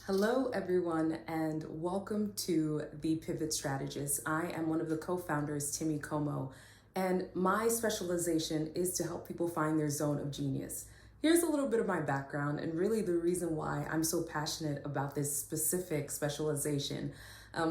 Hello, everyone, and welcome to the Pivot Strategists. I am one of the co-founders, Timmy Como, and my specialization is to help people find their zone of genius. Here's a little bit of my background and really the reason why I'm so passionate about this specific specialization.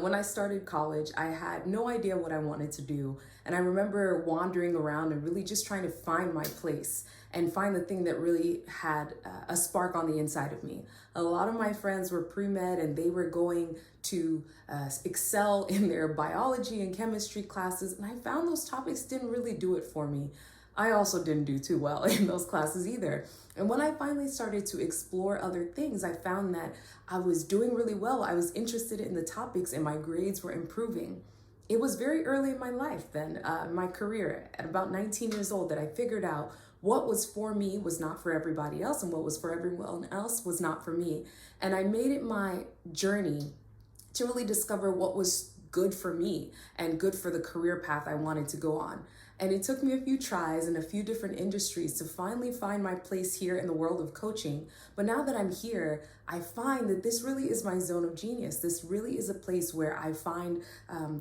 When I started college, I had no idea what I wanted to do, and I remember wandering around and really just trying to find my place and find the thing that really had a spark on the inside of me. A lot of my friends were pre-med and they were going to excel in their biology and chemistry classes, and I found those topics didn't really do it for me. I also didn't do too well in those classes either. And when I finally started to explore other things, I found that I was doing really well. I was interested in the topics and my grades were improving. It was very early in my life then, my career, at about 19 years old, that I figured out what was for me was not for everybody else, and what was for everyone else was not for me. And I made it my journey to really discover what was good for me and good for the career path I wanted to go on. And it took me a few tries in a few different industries to finally find my place here in the world of coaching. But now that I'm here, I find that this really is my zone of genius. This really is a place where I find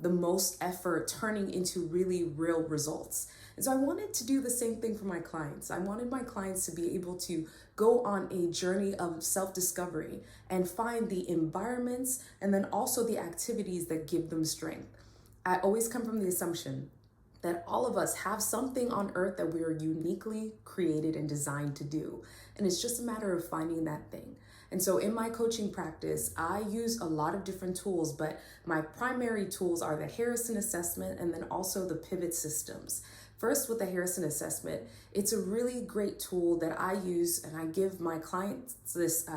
the most effort turning into really real results. And so I wanted to do the same thing for my clients. I wanted my clients to be able to go on a journey of self-discovery and find the environments and then also the activities that give them strength. I always come from the assumption that all of us have something on earth that we are uniquely created and designed to do. And it's just a matter of finding that thing. And so in my coaching practice, I use a lot of different tools, but my primary tools are the Harrison assessment and then also the pivot systems. First, with the Harrison assessment, it's a really great tool that I use, and I give my clients this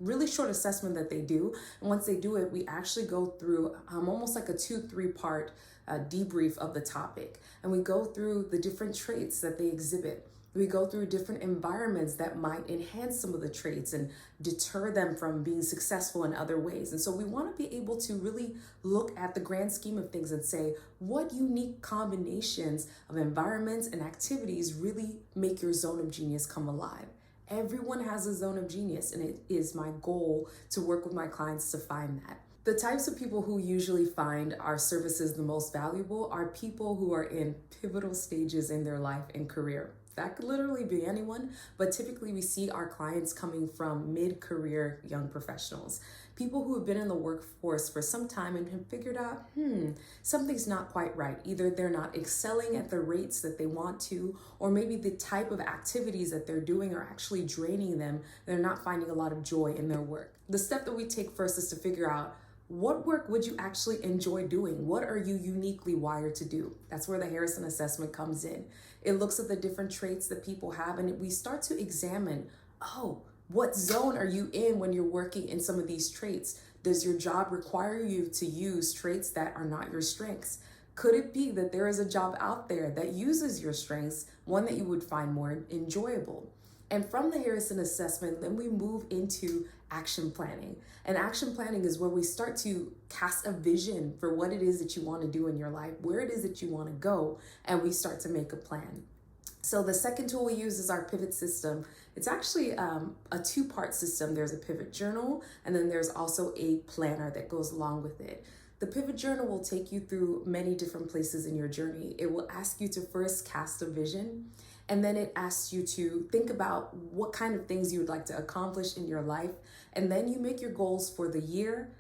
really short assessment that they do. And once they do it, we actually go through almost like a 2-3 part debrief of the topic. And we go through the different traits that they exhibit. We go through different environments that might enhance some of the traits and deter them from being successful in other ways. And so we want to be able to really look at the grand scheme of things and say, what unique combinations of environments and activities really make your zone of genius come alive? Everyone has a zone of genius, and it is my goal to work with my clients to find that. The types of people who usually find our services the most valuable are people who are in pivotal stages in their life and career. That could literally be anyone, but typically we see our clients coming from mid-career young professionals. People who have been in the workforce for some time and have figured out, something's not quite right. Either they're not excelling at the rates that they want to, or maybe the type of activities that they're doing are actually draining them. They're not finding a lot of joy in their work. The step that we take first is to figure out, what work would you actually enjoy doing? What are you uniquely wired to do? That's where the Harrison assessment comes in. It looks at the different traits that people have, and we start to examine, what zone are you in when you're working in some of these traits? Does your job require you to use traits that are not your strengths? Could it be that there is a job out there that uses your strengths, one that you would find more enjoyable? And from the Harrison assessment, then we move into action planning. And action planning is where we start to cast a vision for what it is that you want to do in your life, where it is that you want to go, and we start to make a plan. So the second tool we use is our pivot system. It's actually a 2-part system. There's a pivot journal, and then there's also a planner that goes along with it. The pivot journal will take you through many different places in your journey. It will ask you to first cast a vision, and then it asks you to think about what kind of things you would like to accomplish in your life. And then you make your goals for the year.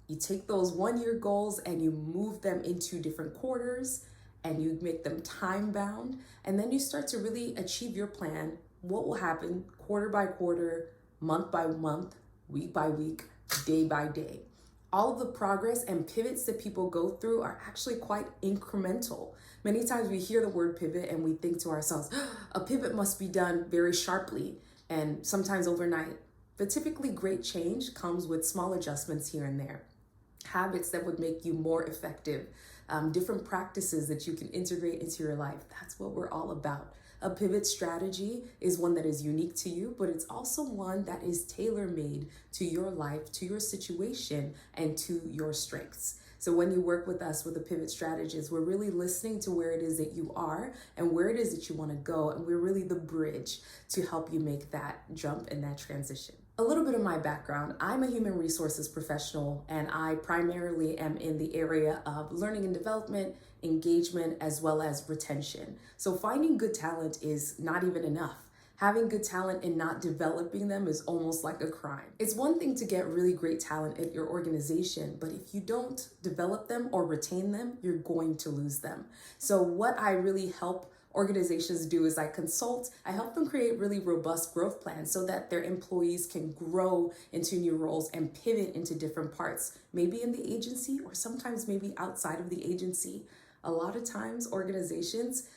You take those 1-year goals and you move them into different quarters and you make them time bound. And then you start to really achieve your plan. What will happen quarter by quarter, month by month, week by week, day by day. All of the progress and pivots that people go through are actually quite incremental. Many times we hear the word pivot and we think to ourselves, a pivot must be done very sharply and sometimes overnight. But typically great change comes with small adjustments here and there. Habits that would make you more effective, different practices that you can integrate into your life. That's what we're all about. A pivot strategy is one that is unique to you, but it's also one that is tailor-made to your life, to your situation, and to your strengths. So when you work with us with a pivot strategist, we're really listening to where it is that you are and where it is that you want to go. And we're really the bridge to help you make that jump and that transition. A little bit of my background. I'm a human resources professional, and I primarily am in the area of learning and development, engagement, as well as retention. So finding good talent is not even enough. Having good talent and not developing them is almost like a crime. It's one thing to get really great talent at your organization, but if you don't develop them or retain them, you're going to lose them. So what I really help organizations do is I help them create really robust growth plans so that their employees can grow into new roles and pivot into different parts, maybe in the agency or sometimes maybe outside of the agency. A lot of times organizations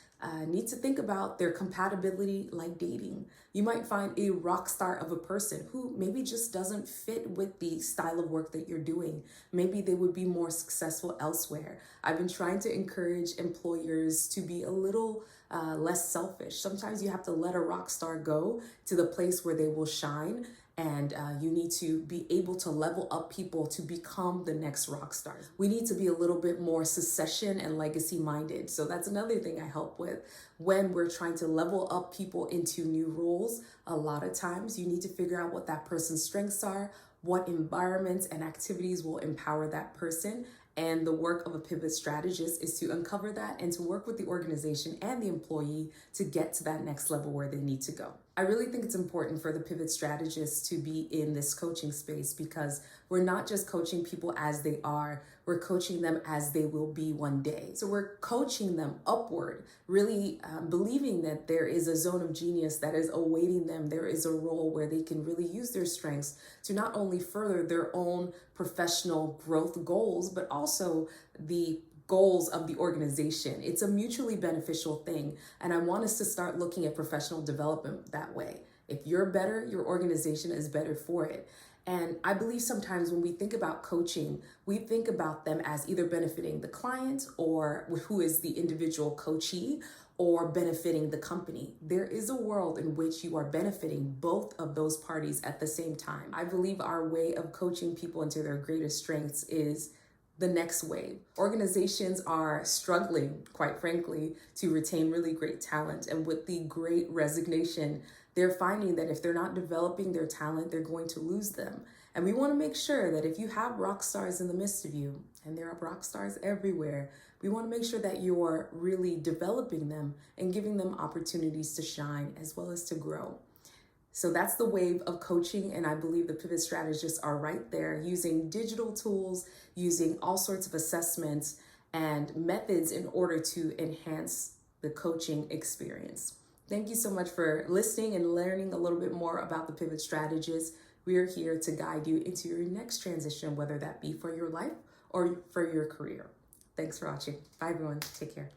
need to think about their compatibility like dating. You might find a rock star of a person who maybe just doesn't fit with the style of work that you're doing. Maybe they would be more successful elsewhere. I've been trying to encourage employers to be a little less selfish. Sometimes you have to let a rock star go to the place where they will shine, and you need to be able to level up people to become the next rock stars. We need to be a little bit more succession and legacy minded. So that's another thing I help with. When we're trying to level up people into new roles, a lot of times you need to figure out what that person's strengths are, what environments and activities will empower that person. And the work of a pivot strategist is to uncover that and to work with the organization and the employee to get to that next level where they need to go. I really think it's important for the pivot strategist to be in this coaching space because we're not just coaching people as they are, we're coaching them as they will be one day. So we're coaching them upward, really believing that there is a zone of genius that is awaiting them. There is a role where they can really use their strengths to not only further their own professional growth goals, but also the goals of the organization. It's a mutually beneficial thing. And I want us to start looking at professional development that way. If you're better, your organization is better for it. And I believe sometimes when we think about coaching, we think about them as either benefiting the client or who is the individual coachee or benefiting the company. There is a world in which you are benefiting both of those parties at the same time. I believe our way of coaching people into their greatest strengths is the next wave. Organizations are struggling, quite frankly, to retain really great talent. And with the great resignation, they're finding that if they're not developing their talent, they're going to lose them. And we want to make sure that if you have rock stars in the midst of you, and there are rock stars everywhere, we want to make sure that you're really developing them and giving them opportunities to shine as well as to grow. So that's the wave of coaching, and I believe the pivot strategists are right there using digital tools, using all sorts of assessments and methods in order to enhance the coaching experience. Thank you so much for listening and learning a little bit more about the pivot strategists. We are here to guide you into your next transition, whether that be for your life or for your career. Thanks for watching. Bye, everyone. Take care.